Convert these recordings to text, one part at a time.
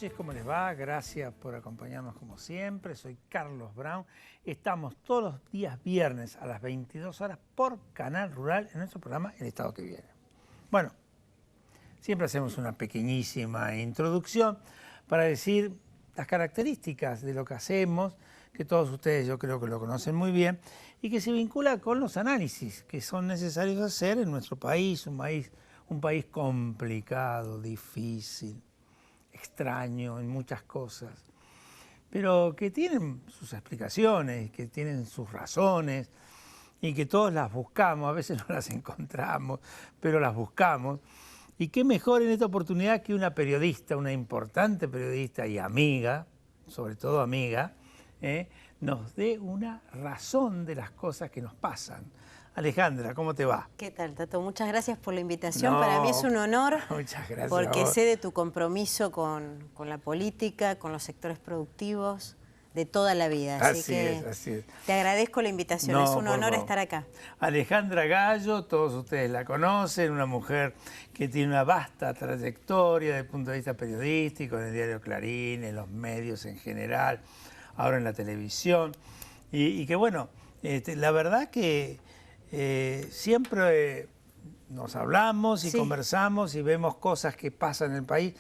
noches, ¿cómo les va? Gracias por acompañarnos como siempre. Soy Carlos Brown. Estamos todos los días viernes a las 22 horas por Canal Rural en nuestro programa El Estado que Viene. Bueno, siempre hacemos una pequeñísima introducción para decir las características de lo que hacemos, que todos ustedes yo creo que lo conocen muy bien, y que se vincula con los análisis que son necesarios hacer en nuestro país, un país complicado, difícil, extraño en muchas cosas, pero que tienen sus explicaciones, que tienen sus razones y que todos las buscamos, a veces no las encontramos, pero las buscamos. Y qué mejor en esta oportunidad que una periodista, una importante periodista y amiga, sobre todo amiga, nos dé una razón de las cosas que nos pasan. Alejandra, ¿cómo te va? ¿Qué tal, Tato? Muchas gracias por la invitación. Para mí es un honor, muchas gracias porque sé de tu compromiso con la política, con los sectores productivos, de toda la vida. Así es. Te agradezco la invitación, es un honor estar acá. Alejandra Gallo, todos ustedes la conocen, una mujer que tiene una vasta trayectoria desde el punto de vista periodístico, en el diario Clarín, en los medios en general, ahora en la televisión, y que bueno, la verdad que siempre nos hablamos y conversamos y vemos cosas que pasan en el país.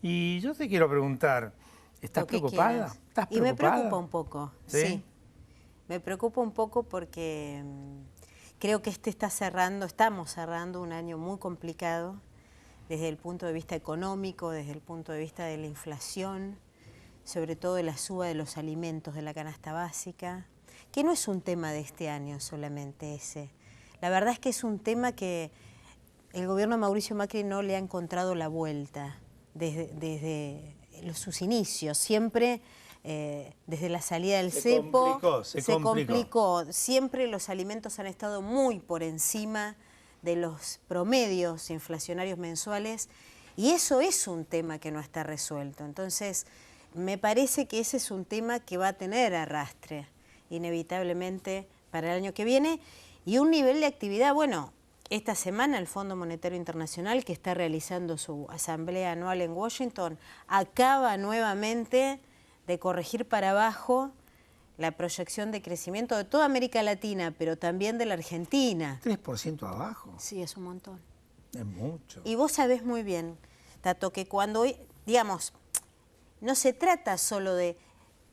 Y yo te quiero preguntar, ¿estás preocupada? ¿Estás preocupada? Y me preocupa un poco, sí. Me preocupa un poco porque creo que estamos cerrando un año muy complicado desde el punto de vista económico, desde el punto de vista de la inflación, sobre todo de la suba de los alimentos de la canasta básica, que no es un tema de este año solamente ese. La verdad es que es un tema que el gobierno de Mauricio Macri no le ha encontrado la vuelta desde sus inicios. Siempre, desde la salida del cepo, se complicó. Siempre los alimentos han estado muy por encima de los promedios inflacionarios mensuales y eso es un tema que no está resuelto. Entonces, me parece que ese es un tema que va a tener arrastre inevitablemente para el año que viene, y un nivel de actividad, bueno, esta semana el Fondo Monetario Internacional, que está realizando su asamblea anual en Washington, acaba nuevamente de corregir para abajo la proyección de crecimiento de toda América Latina, pero también de la Argentina. ¿3% abajo? Sí, es un montón. Es mucho. Y vos sabés muy bien, Tato, que cuando, digamos, no se trata solo de...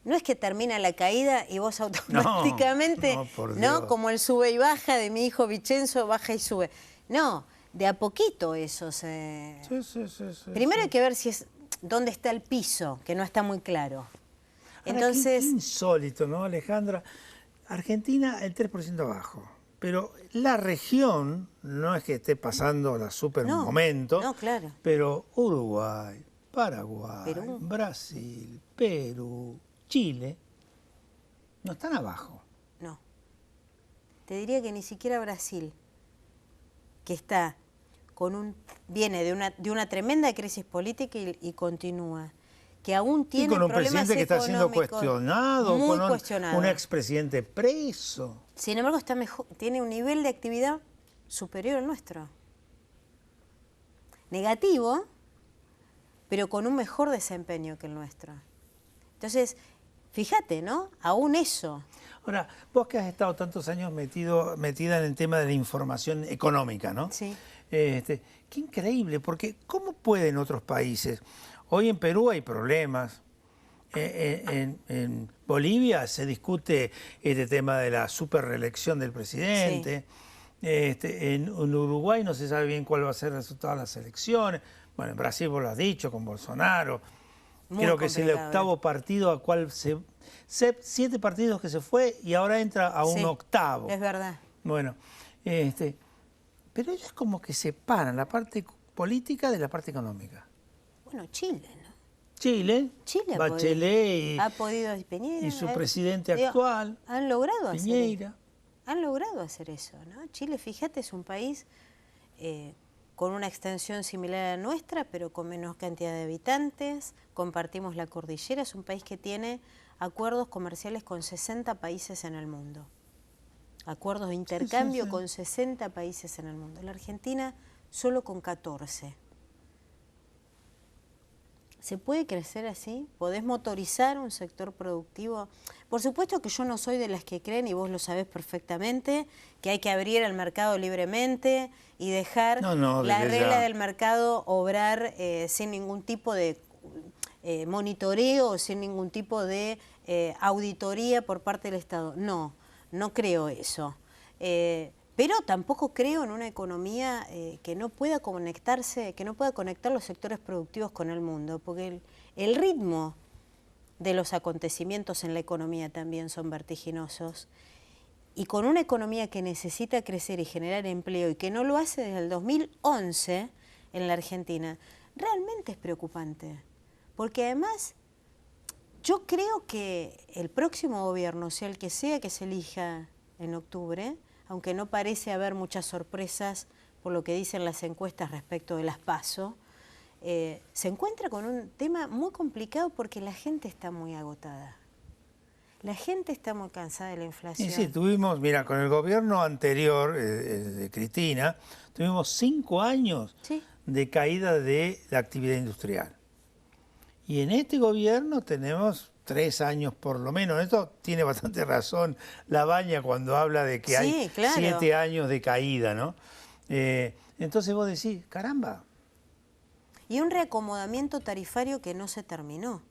No es que termina la caída y vos automáticamente, ¿no? Como el sube y baja de mi hijo Vicenzo, baja y sube. No, de a poquito eso se... Sí. Primero hay que ver dónde está el piso, que no está muy claro. Entonces... Qué insólito, ¿no, Alejandra? Argentina, el 3% abajo. Pero la región, no es que esté pasando la super momento, no, claro. Pero Uruguay, Paraguay, Brasil, Perú, Chile, no están abajo. No. Te diría que ni siquiera Brasil, que está viene de una tremenda crisis política y continúa, que aún tiene con un problemas presidente que está siendo cuestionado, muy con cuestionado. Un expresidente preso. Sin embargo, tiene un nivel de actividad superior al nuestro. Negativo, pero con un mejor desempeño que el nuestro. Entonces, fíjate, ¿no? Aún eso. Ahora, vos que has estado tantos años metida en el tema de la información económica, ¿no? Sí. Qué increíble, porque ¿cómo pueden otros países? Hoy en Perú hay problemas. En Bolivia se discute este tema de la superreelección del presidente. Sí. En Uruguay no se sabe bien cuál va a ser el resultado de las elecciones. Bueno, en Brasil vos lo has dicho, con Bolsonaro. Creo que es el octavo partido a cual 7 partidos que se fue y ahora entra a un octavo. Es verdad. Bueno, pero ellos como que separan la parte política de la parte económica. Bueno, Chile, ¿no? Chile Bachelet ha podido Piñera, y su presidente actual, han logrado Piñera. Han logrado hacer eso, ¿no? Chile, fíjate, es un país con una extensión similar a la nuestra, pero con menos cantidad de habitantes, compartimos la cordillera, es un país que tiene acuerdos comerciales con 60 países en el mundo. Acuerdos de intercambio con 60 países en el mundo. La Argentina solo con 14. ¿Se puede crecer así? ¿Podés motorizar un sector productivo? Por supuesto que yo no soy de las que creen, y vos lo sabés perfectamente, que hay que abrir el mercado libremente y dejar la regla del mercado obrar sin ningún tipo de monitoreo, sin ningún tipo de auditoría por parte del Estado. No, no creo eso. Pero tampoco creo en una economía que no pueda conectarse, que no pueda conectar los sectores productivos con el mundo, porque el ritmo de los acontecimientos en la economía también son vertiginosos. Y con una economía que necesita crecer y generar empleo y que no lo hace desde el 2011 en la Argentina, realmente es preocupante. Porque además, yo creo que el próximo gobierno, sea el que sea que se elija en octubre, aunque no parece haber muchas sorpresas por lo que dicen las encuestas respecto de las PASO, se encuentra con un tema muy complicado porque la gente está muy agotada. La gente está muy cansada de la inflación. Y sí, tuvimos, mira, con el gobierno anterior de Cristina, tuvimos 5 años de caída de la actividad industrial. Y en este gobierno tenemos 3 años por lo menos. Esto tiene bastante razón Labaña cuando habla de que hay 7 años de caída, ¿no? Entonces vos decís, caramba. Y un reacomodamiento tarifario que no se terminó.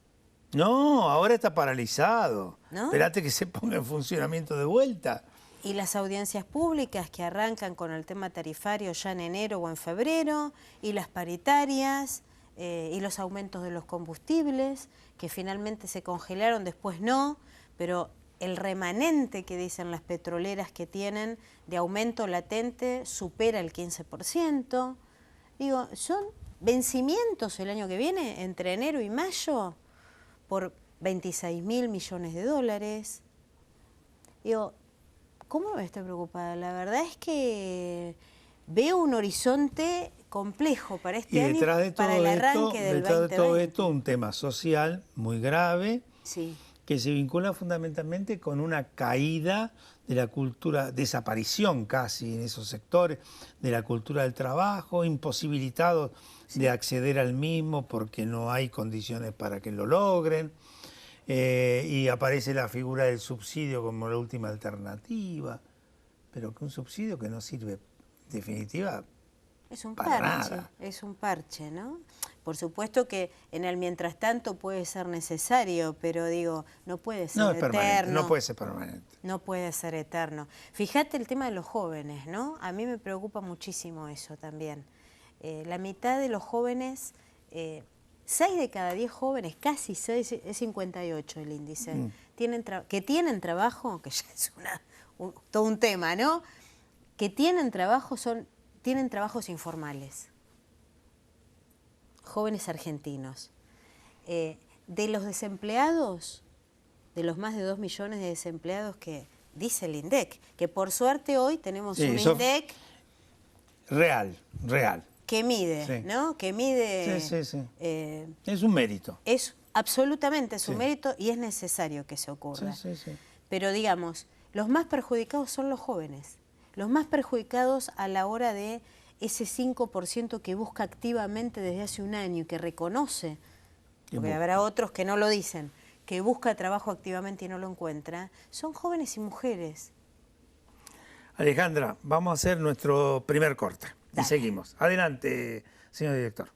No, ahora está paralizado. ¿No? Esperate que se ponga en funcionamiento de vuelta. Y las audiencias públicas que arrancan con el tema tarifario ya en enero o en febrero, y las paritarias, y los aumentos de los combustibles, que finalmente se congelaron, después no, pero el remanente que dicen las petroleras que tienen de aumento latente supera el 15%. Digo, son vencimientos el año que viene, entre enero y mayo, por 26.000 millones de dólares. Digo, ¿cómo me estoy preocupada? La verdad es que veo un horizonte complejo para este año, para el arranque del 2020. Detrás de todo esto, un tema social muy grave, que se vincula fundamentalmente con una caída de la cultura, desaparición casi en esos sectores, de la cultura del trabajo, imposibilitados de acceder al mismo porque no hay condiciones para que lo logren, y aparece la figura del subsidio como la última alternativa, pero que un subsidio que no sirve, en definitiva, es un parche, es un parche, ¿no? Por supuesto que en el mientras tanto puede ser necesario, pero digo, no puede ser eterno. No puede ser permanente. No puede ser eterno. Fíjate el tema de los jóvenes, ¿no? A mí me preocupa muchísimo eso también. La mitad de los jóvenes, 6 de cada 10 jóvenes, casi 6, es 58 el índice, que tienen trabajo, que ya es todo un tema, ¿no? Que tienen trabajo tienen trabajos informales, jóvenes argentinos. De los desempleados, de los más de 2 millones de desempleados que dice el INDEC, que por suerte hoy tenemos un INDEC real. Que mide, ¿no? Que mide... es un mérito. Absolutamente es un mérito y es necesario que se ocurra. Pero digamos, los más perjudicados son los jóvenes. Los más perjudicados a la hora de ese 5% que busca activamente desde hace un año y que reconoce, porque habrá otros que no lo dicen, que busca trabajo activamente y no lo encuentra, son jóvenes y mujeres. Alejandra, vamos a hacer nuestro primer corte. Dale. Y seguimos. Adelante, señor director.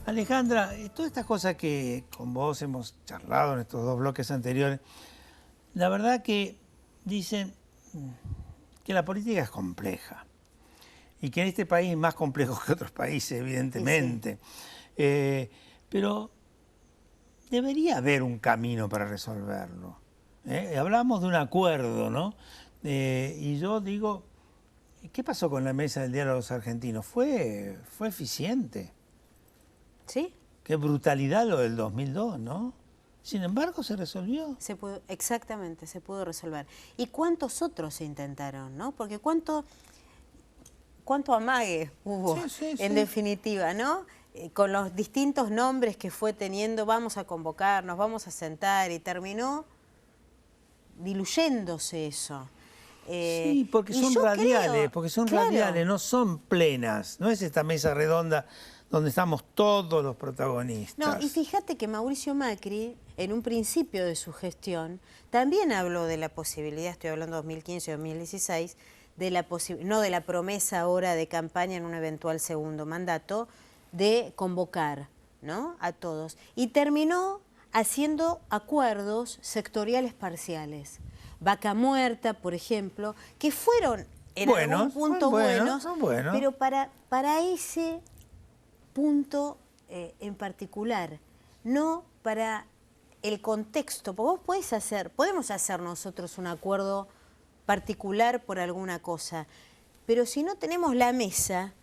Alejandra, todas estas cosas que con vos hemos charlado en estos 2 bloques anteriores, la verdad que dicen que la política es compleja y que en este país es más complejo que otros países, evidentemente. Pero debería haber un camino para resolverlo. Hablamos de un acuerdo, ¿no? Y yo digo, ¿qué pasó con la mesa del diálogo de los argentinos? Fue eficiente. ¿Sí? Qué brutalidad lo del 2002, ¿no? Sin embargo, se resolvió. Exactamente, se pudo resolver. ¿Y cuántos otros se intentaron, no? Porque cuánto amague hubo, en definitiva, ¿no? Con los distintos nombres que fue teniendo, vamos a convocarnos, vamos a sentar, y terminó diluyéndose eso. Sí, porque son radiales, radiales, no son plenas. No es esta mesa redonda donde estamos todos los protagonistas. No, y fíjate que Mauricio Macri, en un principio de su gestión, también habló de la posibilidad, estoy hablando de 2015-2016, no de la promesa ahora de campaña en un eventual segundo mandato, de convocar, ¿no?, a todos. Y terminó haciendo acuerdos sectoriales parciales. Vaca Muerta, por ejemplo, que fueron en algún punto buenos, pero para ese punto en particular, no para el contexto. Porque vos podemos hacer nosotros un acuerdo particular por alguna cosa, pero si no tenemos la mesa,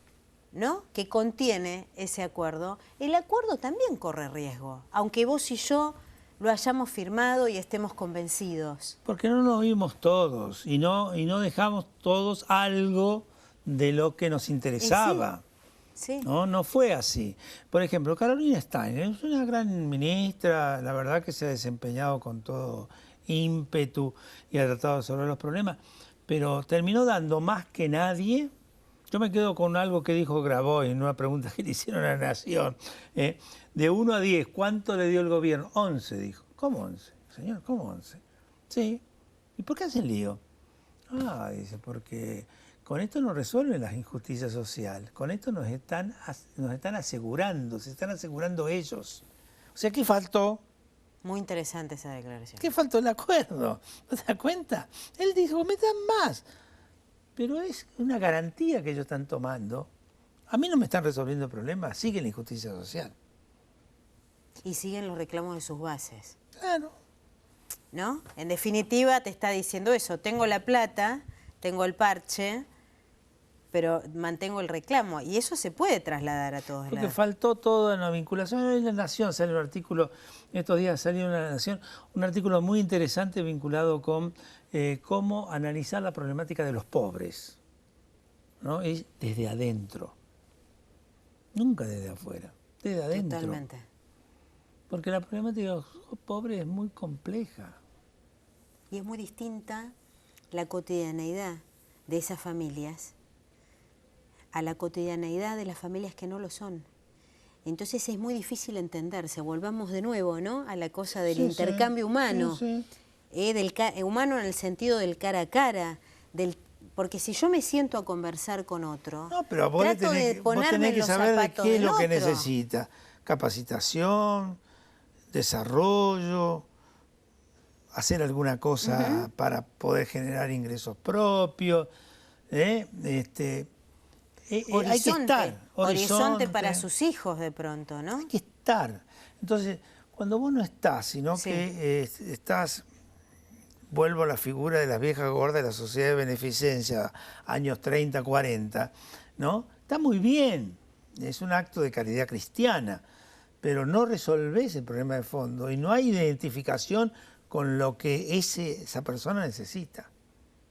¿no?, que contiene ese acuerdo, el acuerdo también corre riesgo, aunque vos y yo lo hayamos firmado y estemos convencidos. Porque no nos oímos todos y no dejamos todos algo de lo que nos interesaba. Sí. No fue así. Por ejemplo, Carolina Stein es una gran ministra, la verdad que se ha desempeñado con todo ímpetu y ha tratado de resolver los problemas, pero terminó dando más que nadie. Yo me quedo con algo que dijo Grabois en una pregunta que le hicieron a la Nación. De 1 a 10, ¿cuánto le dio el gobierno? 11, dijo. ¿Cómo 11? Señor, ¿cómo 11? Sí. ¿Y por qué hacen lío? Dice, porque con esto no resuelven las injusticias sociales. Con esto nos están asegurando, se están asegurando ellos. O sea, ¿qué faltó? Muy interesante esa declaración. ¿Qué faltó? El acuerdo. ¿No te das cuenta? Él dijo, metan más. Pero es una garantía que ellos están tomando. A mí no me están resolviendo el problema, sigue la injusticia social. Y siguen los reclamos de sus bases. Claro. ¿No? En definitiva te está diciendo eso, tengo la plata, tengo el parche, pero mantengo el reclamo. Y eso se puede trasladar a todos lados. Porque faltó toda la vinculación. En La Nación sale un artículo, estos días salió en La Nación, un artículo muy interesante vinculado con cómo analizar la problemática de los pobres, ¿no? Es desde adentro, nunca desde afuera, desde adentro. Totalmente. Porque la problemática de los pobres es muy compleja. Y es muy distinta la cotidianeidad de esas familias a la cotidianeidad de las familias que no lo son. Entonces es muy difícil entenderse. Volvamos de nuevo, ¿no?, a la cosa del intercambio humano. Humano en el sentido del cara a cara, porque si yo me siento a conversar con otro, pero vos tenés que saber de qué es lo que necesita. Capacitación, desarrollo, hacer alguna cosa para poder generar ingresos propios. Hay que estar. Horizonte para sus hijos de pronto, ¿no? Hay que estar. Entonces, cuando vos no estás, sino que estás... Vuelvo a la figura de las viejas gordas de la sociedad de beneficencia, años 30, 40, ¿no? Está muy bien, es un acto de caridad cristiana, pero no resolvés el problema de fondo y no hay identificación con lo que esa persona necesita.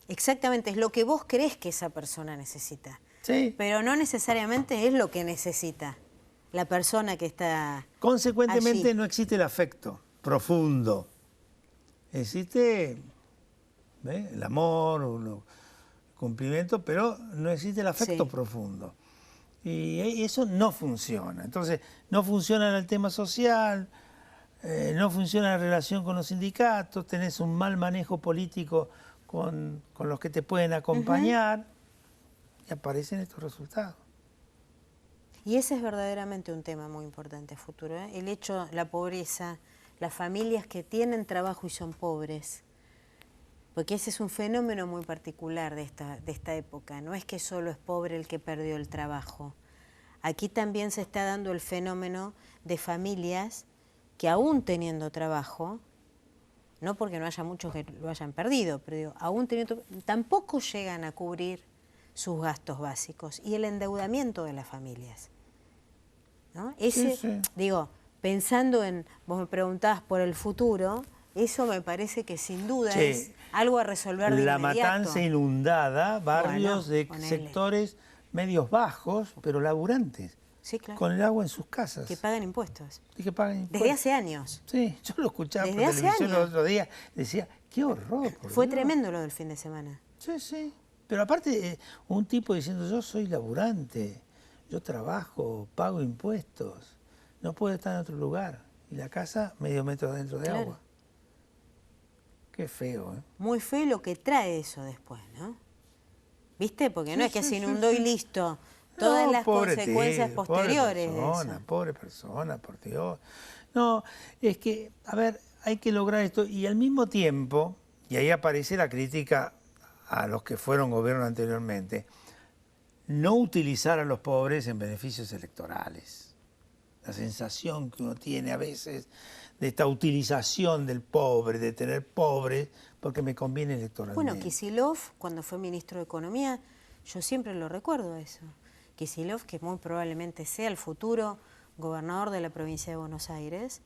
Exactamente, es lo que vos creés que esa persona necesita. Sí. Pero no necesariamente es lo que necesita la persona que está Consecuentemente allí. No existe el afecto profundo. Existe el amor, el cumplimiento, pero no existe el afecto profundo. Y eso no funciona. Entonces, no funciona en el tema social, no funciona la relación con los sindicatos, tenés un mal manejo político con los que te pueden acompañar y aparecen estos resultados. Y ese es verdaderamente un tema muy importante a futuro, ¿eh? El hecho, la pobreza, las familias que tienen trabajo y son pobres, porque ese es un fenómeno muy particular de esta época. No es que solo es pobre el que perdió el trabajo. Aquí también se está dando el fenómeno de familias que aún teniendo trabajo, no porque no haya muchos que lo hayan perdido, pero digo, aún teniendo, tampoco llegan a cubrir sus gastos básicos y el endeudamiento de las familias, ¿no? Digo, pensando en, vos me preguntabas por el futuro, eso me parece que sin duda es algo a resolver de la inmediato. Matanza inundada, barrios de ponele. sectores medios bajos, pero laburantes, Sí, claro. con el agua en sus casas. Que pagan impuestos. Y que pagan impuestos. Desde hace años. Sí, yo lo escuchaba por Desde hace televisión el años. otro día, decía, qué horror. Fue Dios. tremendo lo del fin de semana. Sí, sí. Pero aparte, un tipo diciendo, yo soy laburante, yo trabajo, pago impuestos, no puedo estar en otro lugar. Y la casa medio metro dentro de agua. Qué feo, ¿eh? Muy feo lo que trae eso después, ¿no? ¿Viste? Porque no es que se inundó y listo. No, Todas las pobre consecuencias tío, posteriores pobre persona, por Dios. No, es que, a ver, hay que lograr esto y al mismo tiempo, y ahí aparece la crítica a los que fueron gobierno anteriormente, no utilizar a los pobres en beneficios electorales. La sensación que uno tiene a veces de esta utilización del pobre, de tener pobres, porque me conviene electoralmente. Bueno, Kicillof, cuando fue ministro de Economía, yo siempre lo recuerdo eso. Kicillof, que muy probablemente sea el futuro gobernador de la provincia de Buenos Aires,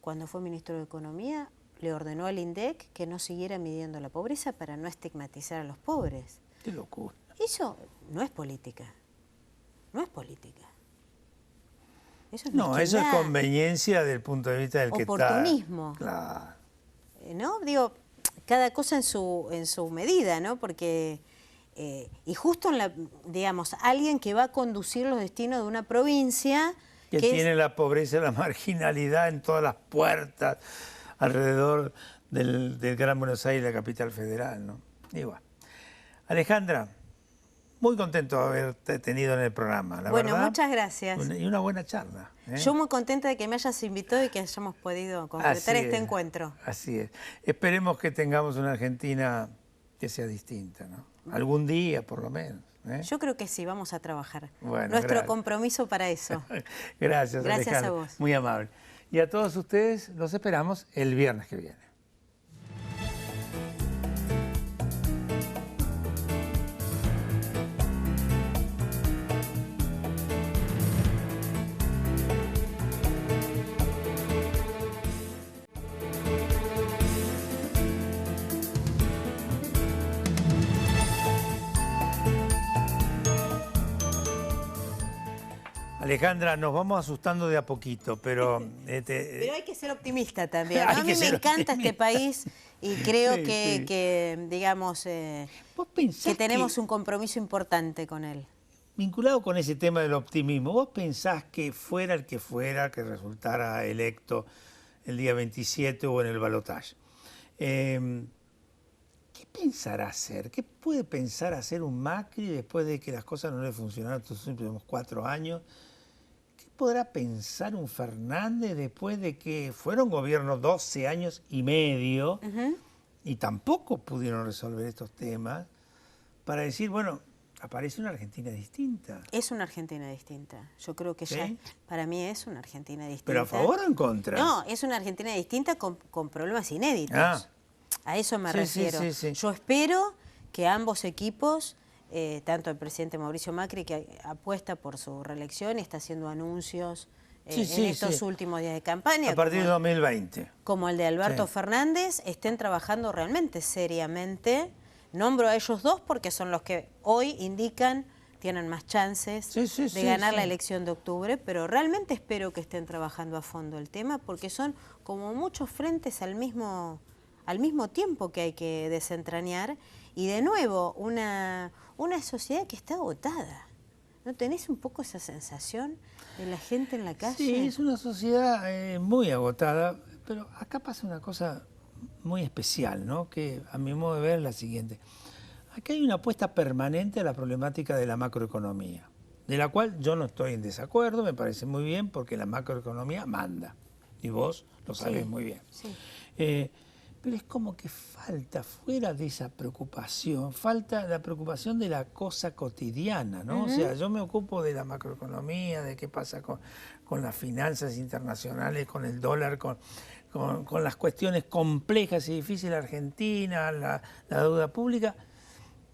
cuando fue ministro de Economía, le ordenó al INDEC que no siguiera midiendo la pobreza para no estigmatizar a los pobres. Qué locura. Eso no es política. No es política. Eso es No, eso es mezquindad, conveniencia desde el punto de vista del que está... oportunismo. Claro. ¿No? Digo, cada cosa en su medida, ¿no? Porque, y justo en la, digamos, alguien que va a conducir los destinos de una provincia... Que tiene la pobreza y la marginalidad en todas las puertas alrededor del Gran Buenos Aires, la capital federal, ¿no? Igual. Alejandra, muy contento de haberte tenido en el programa, la bueno, verdad. muchas gracias. Y una buena charla. Yo muy contenta de que me hayas invitado y que hayamos podido concretar este encuentro. Así es. Esperemos que tengamos una Argentina que sea distinta, ¿no? Algún día, por lo menos. Yo creo que sí, vamos a trabajar. Bueno, nuestro compromiso para eso. Gracias, Gracias Alejandra. a vos. Muy amable. Y a todos ustedes los esperamos el viernes que viene. Alejandra, nos vamos asustando de a poquito, pero... Pero hay que ser optimista también, ¿no? A mí me encanta este país y creo que digamos, que tenemos un compromiso importante con él. Vinculado con ese tema del optimismo, ¿vos pensás que fuera el que fuera, que resultara electo el día 27 o en el balotaje, qué pensará hacer? ¿Qué puede pensar hacer un Macri después de que las cosas no le funcionaron estos últimos 4 años? ¿Qué podrá pensar un Fernández después de que fueron gobiernos 12 años y medio y tampoco pudieron resolver estos temas para decir, bueno, aparece una Argentina distinta? Es una Argentina distinta. Yo creo que ya, para mí es una Argentina distinta. ¿Pero a favor o en contra? No, es una Argentina distinta con problemas inéditos. A eso me refiero. Yo espero que ambos equipos, tanto el presidente Mauricio Macri, que apuesta por su reelección y está haciendo anuncios en estos últimos días de campaña. A partir de 2020. Como el de Alberto Fernández, estén trabajando realmente seriamente. Nombro a ellos dos porque son los que hoy indican tienen más chances de ganar la elección de octubre, pero realmente espero que estén trabajando a fondo el tema porque son como muchos frentes al mismo tiempo que hay que desentrañar y de nuevo una sociedad que está agotada. ¿No tenés un poco esa sensación de la gente en la calle? Sí, es una sociedad muy agotada, pero acá pasa una cosa muy especial, ¿no? Que a mi modo de ver es la siguiente. Aquí hay una apuesta permanente a la problemática de la macroeconomía, de la cual yo no estoy en desacuerdo, me parece muy bien porque la macroeconomía manda, y vos lo sabés muy bien. Pero es como que falta, fuera de esa preocupación, falta la preocupación de la cosa cotidiana, ¿no? O sea, yo me ocupo de la macroeconomía, de qué pasa con las finanzas internacionales, con el dólar, con las cuestiones complejas y difíciles de Argentina, la deuda pública,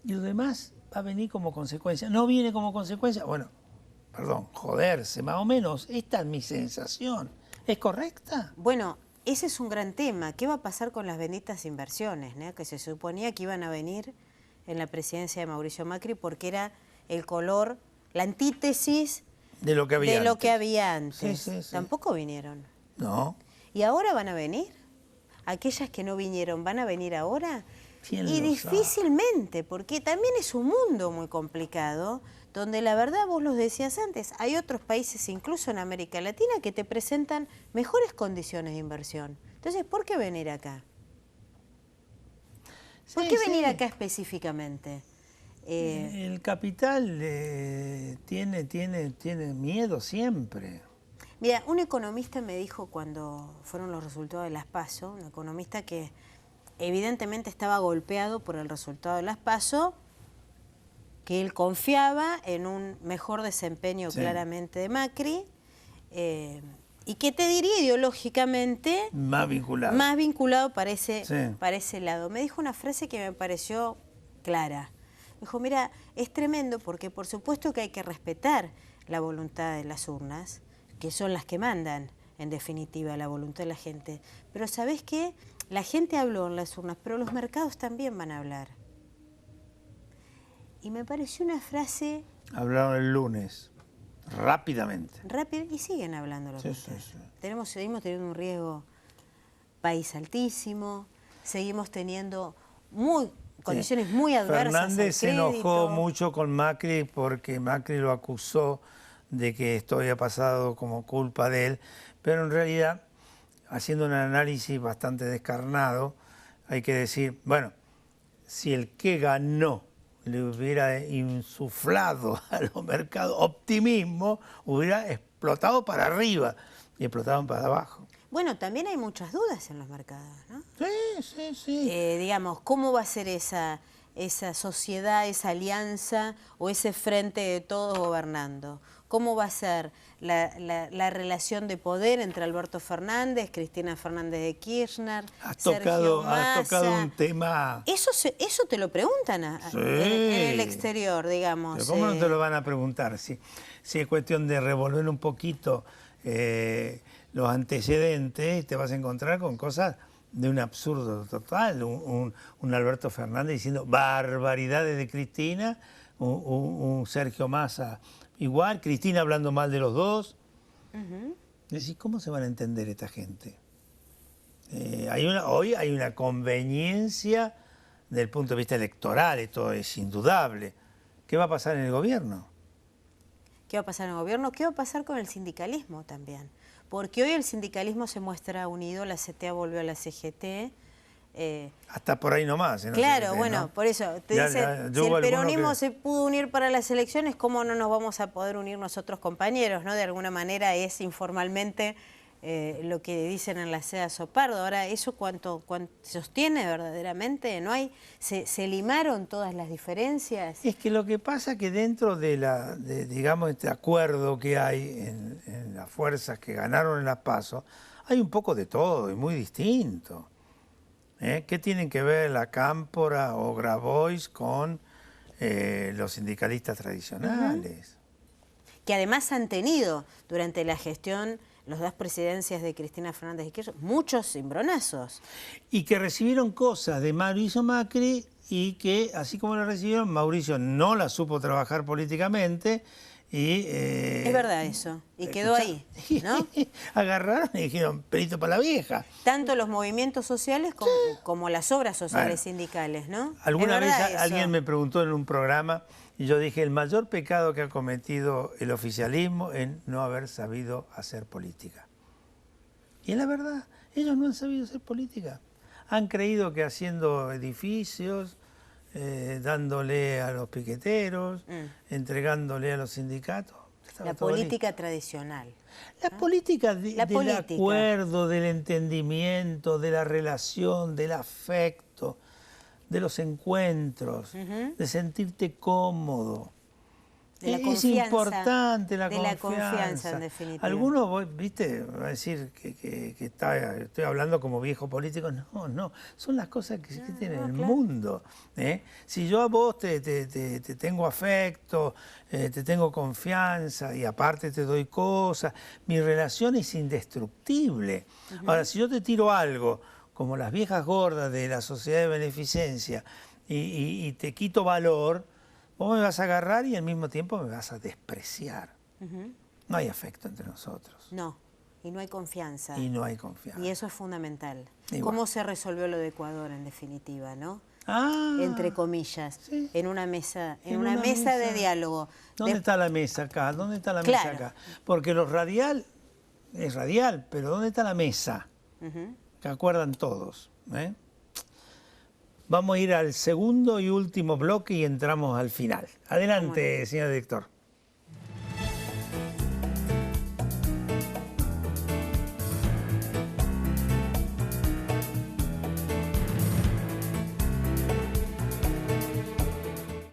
y lo demás va a venir como consecuencia. ¿No viene como consecuencia? Bueno, perdón, joderse, más o menos. Esta es mi sensación. ¿Es correcta? Bueno, ese es un gran tema. ¿Qué va a pasar con las benditas inversiones, ¿no? Que se suponía que iban a venir en la presidencia de Mauricio Macri porque era el color, la antítesis de lo que había antes. Sí, sí, sí. Tampoco vinieron. No. ¿Y ahora van a venir? ¿Aquellas que no vinieron van a venir ahora? Y difícilmente, porque también es un mundo muy complicado, donde la verdad, vos lo decías antes, hay otros países, incluso en América Latina, que te presentan mejores condiciones de inversión. Entonces, ¿por qué venir acá? ¿Por qué venir acá específicamente? El capital tiene miedo siempre. Mira, un economista me dijo cuando fueron los resultados de las PASO, un economista que evidentemente estaba golpeado por el resultado de las PASO, que él confiaba en un mejor desempeño claramente de Macri, y que te diría ideológicamente más vinculado para ese lado. Me dijo una frase que me pareció clara. Me dijo, mira, es tremendo porque por supuesto que hay que respetar la voluntad de las urnas, que son las que mandan, en definitiva, la voluntad de la gente. Pero ¿sabés qué? La gente habló en las urnas, pero los mercados también van a hablar. Y me pareció una frase... Hablaron el lunes, rápidamente. Y siguen hablando los Seguimos teniendo un riesgo país altísimo, seguimos teniendo condiciones muy adversas. Fernández se enojó mucho con Macri porque Macri lo acusó de que esto había pasado como culpa de él, pero en realidad, haciendo un análisis bastante descarnado, hay que decir, bueno, si el que ganó le hubiera insuflado a los mercados optimismo, hubiera explotado para arriba y explotaban para abajo. Bueno, también hay muchas dudas en los mercados, ¿no? Sí. Digamos, ¿cómo va a ser esa sociedad, esa alianza o ese frente de todos gobernando? ¿Cómo va a ser la relación de poder entre Alberto Fernández, Cristina Fernández de Kirchner, Sergio Massa? Has tocado un tema... Eso te lo preguntan en el exterior, digamos. Pero ¿cómo no te lo van a preguntar? Si es cuestión de revolver un poquito los antecedentes, te vas a encontrar con cosas de un absurdo total. Un Alberto Fernández diciendo barbaridades de Cristina, un Sergio Massa igual, Cristina hablando mal de los dos. Decís, ¿cómo se van a entender esta gente? Hoy hay una conveniencia desde el punto de vista electoral, esto es indudable. ¿Qué va a pasar en el gobierno? ¿Qué va a pasar en el gobierno? ¿Qué va a pasar con el sindicalismo también? Porque hoy el sindicalismo se muestra unido, la CTA volvió a la CGT. Hasta por ahí nomás. Claro, CGT, bueno, ¿no? por eso, te dicen, si el peronismo se pudo unir para las elecciones, ¿cómo no nos vamos a poder unir nosotros compañeros? ¿No? De alguna manera es informalmente lo que dicen en la CEDA Sopardo. Ahora, ¿eso cuánto sostiene verdaderamente? ¿No hay? ¿Se limaron todas las diferencias? Es que lo que pasa es que dentro de digamos, este acuerdo que hay en las fuerzas que ganaron en las PASO, hay un poco de todo y muy distinto. ¿Qué tienen que ver la Cámpora o Grabois con los sindicalistas tradicionales? Que además han tenido durante la gestión, las dos presidencias de Cristina Fernández de Kirchner, muchos cimbronazos. Y que recibieron cosas de Mauricio Macri y que, así como la recibieron, Mauricio no la supo trabajar políticamente. Es verdad eso, y quedó ahí, ¿no? Agarraron y dijeron, pelito para la vieja. Tanto los movimientos sociales como las obras sociales sindicales, ¿no? Alguna vez alguien me preguntó en un programa, y yo dije, el mayor pecado que ha cometido el oficialismo es no haber sabido hacer política. Y es la verdad, ellos no han sabido hacer política. Han creído que haciendo edificios, dándole a los piqueteros, entregándole a los sindicatos. La política tradicional. La política del acuerdo, del entendimiento, de la relación, del afecto, de los encuentros, de sentirte cómodo. de la es confianza. importante la de confianza. La confianza, en definitiva. Algunos, viste, va a decir que estoy hablando como viejo político. No, no, son las cosas que existen en el mundo. Si yo a vos te tengo afecto, te tengo confianza y aparte te doy cosas, mi relación es indestructible. Ahora, si yo te tiro algo, como las viejas gordas de la sociedad de beneficencia, y te quito valor, vos me vas a agarrar y al mismo tiempo me vas a despreciar. No hay afecto entre nosotros. No, y no hay confianza. Y no hay confianza. Y eso es fundamental. Igual. ¿Cómo se resolvió lo de Ecuador, en definitiva, no? Entre comillas, sí. en una mesa de diálogo. ¿Dónde está la mesa acá? ¿Dónde está la mesa acá? Porque lo radial es radial, pero ¿dónde está la mesa? Que acuerdan todos. Vamos a ir al segundo y último bloque y entramos al final. Adelante, señor director.